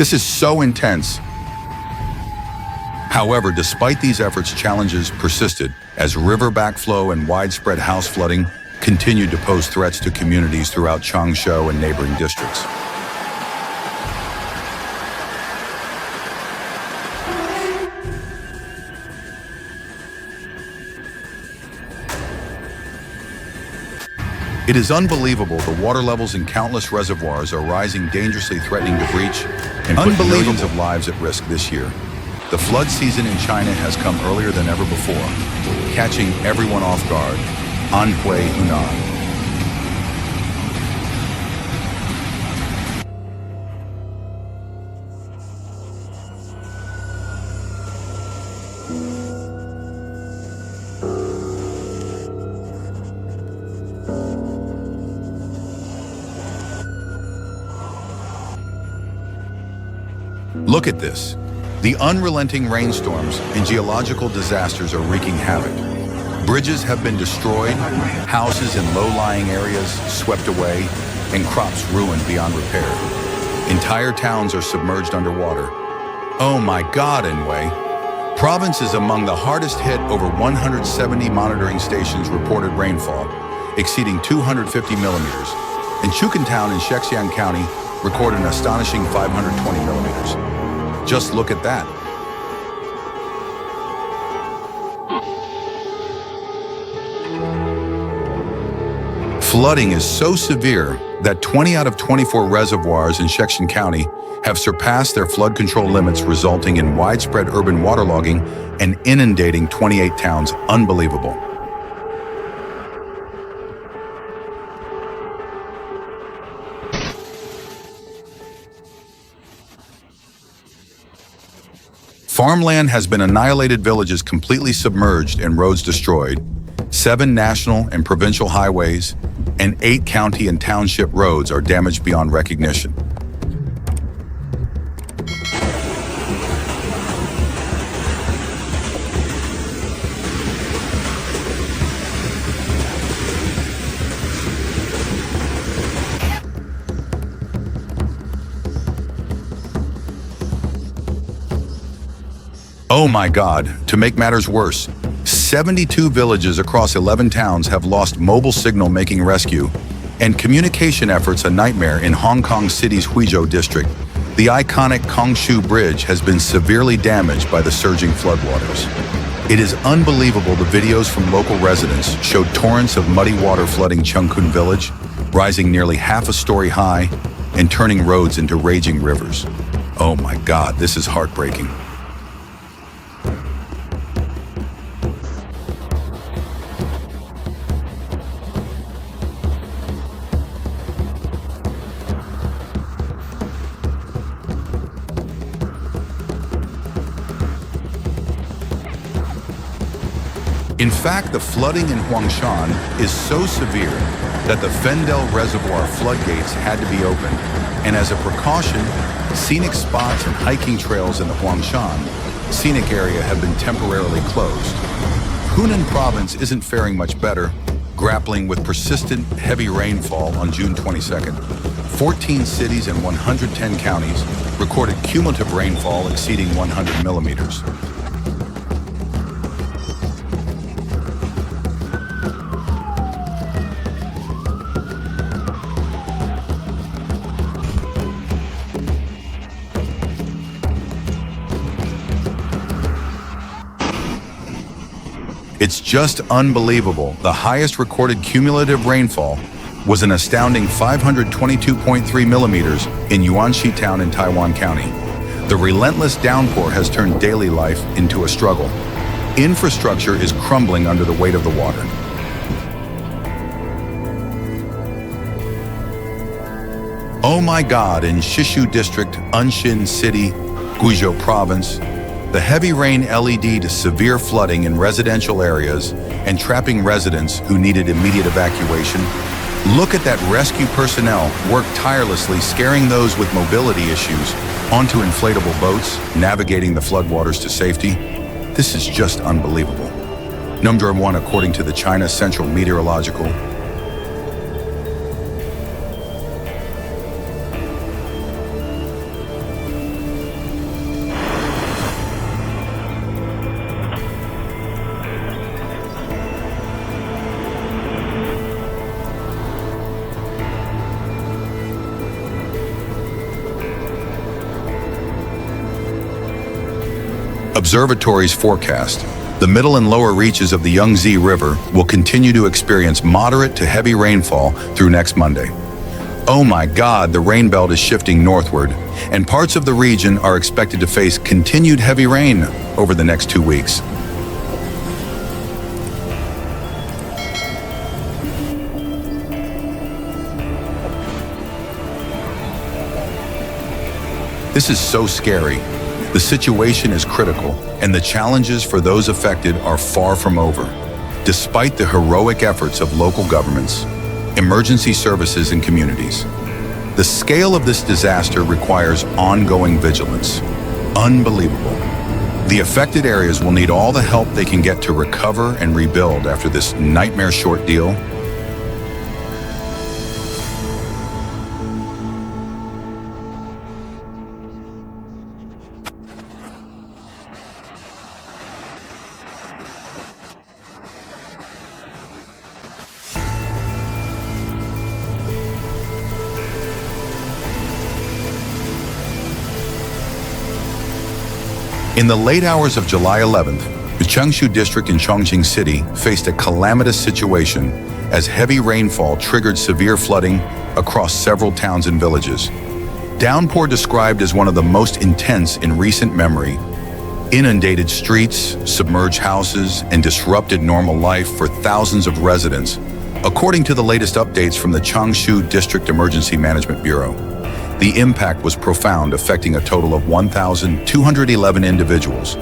This is so intense. However, despite these efforts, challenges persisted as river backflow and widespread house flooding continued to pose threats to communities throughout Changsha and neighboring districts. It is unbelievable. The water levels in countless reservoirs are rising, dangerously threatening to breach and put millions of lives at risk this year. The flood season in China has come earlier than ever before, catching everyone off guard. Anhui Hunan. Look at this. The unrelenting rainstorms and geological disasters are wreaking havoc. Bridges have been destroyed, houses in low-lying areas swept away, and crops ruined beyond repair. Entire towns are submerged underwater. Oh my God, Anhui. Province is among the hardest hit. Over 170 monitoring stations reported rainfall, exceeding 250 millimeters. And Town in Shexiang County recorded an astonishing 520 millimeters. Just look at that. Flooding is so severe that 20 out of 24 reservoirs in Shexiang County have surpassed their flood control limits, resulting in widespread urban waterlogging and inundating 28 towns. Unbelievable. Farmland has been annihilated, villages completely submerged and roads destroyed. 7 national and provincial highways and 8 county and township roads are damaged beyond recognition. Oh my God, to make matters worse, 72 villages across 11 towns have lost mobile signal, making rescue and communication efforts a nightmare. In Hong Kong City's Huizhou district, the iconic Kongshu Bridge has been severely damaged by the surging floodwaters. It is unbelievable. The videos from local residents showed torrents of muddy water flooding Chengkun village, rising nearly half a story high and turning roads into raging rivers. Oh my God, this is heartbreaking. In fact, the flooding in Huangshan is so severe that the Fendel Reservoir floodgates had to be opened, and as a precaution, scenic spots and hiking trails in the Huangshan scenic area have been temporarily closed. Hunan province isn't faring much better, grappling with persistent heavy rainfall. On June 22nd, 14 cities and 110 counties recorded cumulative rainfall exceeding 100 millimeters. It's just unbelievable. The highest recorded cumulative rainfall was an astounding 522.3 millimeters in Yuanxi Town in Taiwan County. The relentless downpour has turned daily life into a struggle. Infrastructure is crumbling under the weight of the water. Oh my God, in Shishu District, Unshin City, Guizhou Province, the heavy rain led to severe flooding in residential areas and trapping residents who needed immediate evacuation. Look at that. Rescue personnel worked tirelessly, scaring those with mobility issues onto inflatable boats, navigating the floodwaters to safety. This is just unbelievable. Number 1, according to the China Central Meteorological Observatories forecast the middle and lower reaches of the Yangtze River will continue to experience moderate to heavy rainfall through next Monday. Oh my God, the rain belt is shifting northward, and parts of the region are expected to face continued heavy rain over the next 2 weeks. This is so scary. The situation is critical, and the challenges for those affected are far from over. Despite the heroic efforts of local governments, emergency services, and communities, the scale of this disaster requires ongoing vigilance. Unbelievable. The affected areas will need all the help they can get to recover and rebuild after this nightmare-short deal. In the late hours of July 11th, the Changshu district in Chongqing City faced a calamitous situation as heavy rainfall triggered severe flooding across several towns and villages. Downpour described as one of the most intense in recent memory, inundated streets, submerged houses, and disrupted normal life for thousands of residents, according to the latest updates from the Changshu District Emergency Management Bureau. The impact was profound, affecting a total of 1,211 individuals.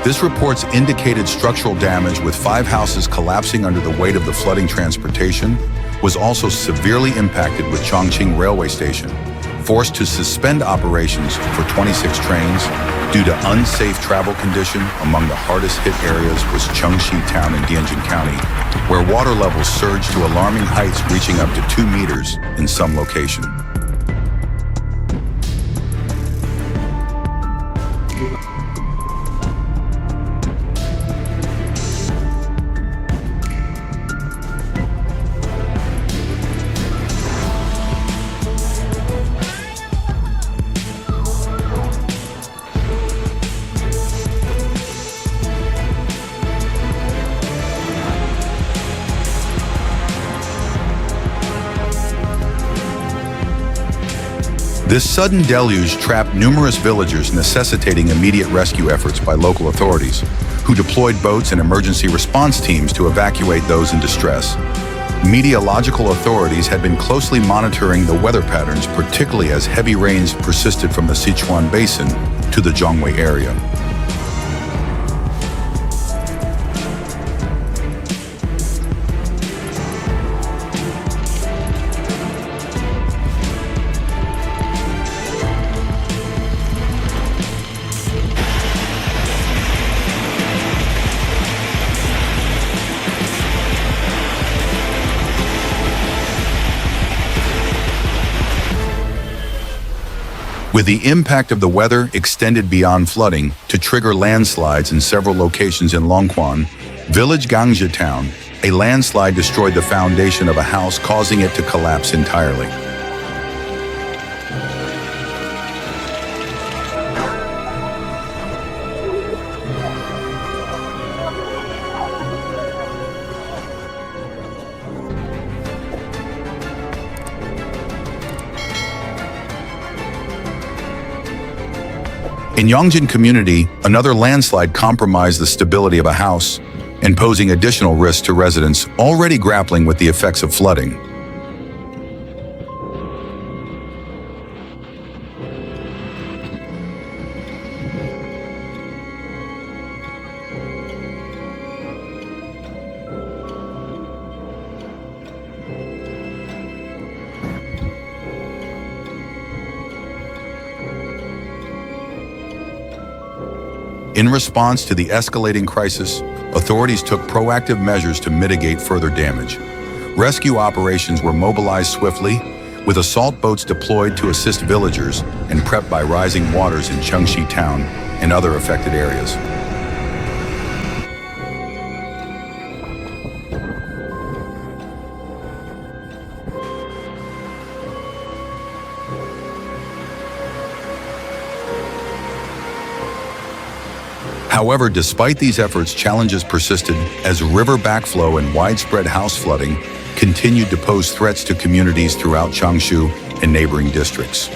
This report's indicated structural damage, with 5 houses collapsing under the weight of the flooding. Transportation was also severely impacted, with Chongqing Railway Station forced to suspend operations for 26 trains due to unsafe travel condition. Among the hardest hit areas was Chengxi Town in Dianjin County, where water levels surged to alarming heights, reaching up to 2 meters in some locations. This sudden deluge trapped numerous villagers, necessitating immediate rescue efforts by local authorities, who deployed boats and emergency response teams to evacuate those in distress. Meteorological authorities had been closely monitoring the weather patterns, particularly as heavy rains persisted from the Sichuan Basin to the Zhongwei area. With the impact of the weather extended beyond flooding to trigger landslides in several locations in Longquan, village Gangzhe Town, a landslide destroyed the foundation of a house, causing it to collapse entirely. In Yongjin community, another landslide compromised the stability of a house and posing additional risks to residents already grappling with the effects of flooding. In response to the escalating crisis, authorities took proactive measures to mitigate further damage. Rescue operations were mobilized swiftly, with assault boats deployed to assist villagers and prepped by rising waters in Chengxi town and other affected areas. However, despite these efforts, challenges persisted as river backflow and widespread house flooding continued to pose threats to communities throughout Changshu and neighboring districts.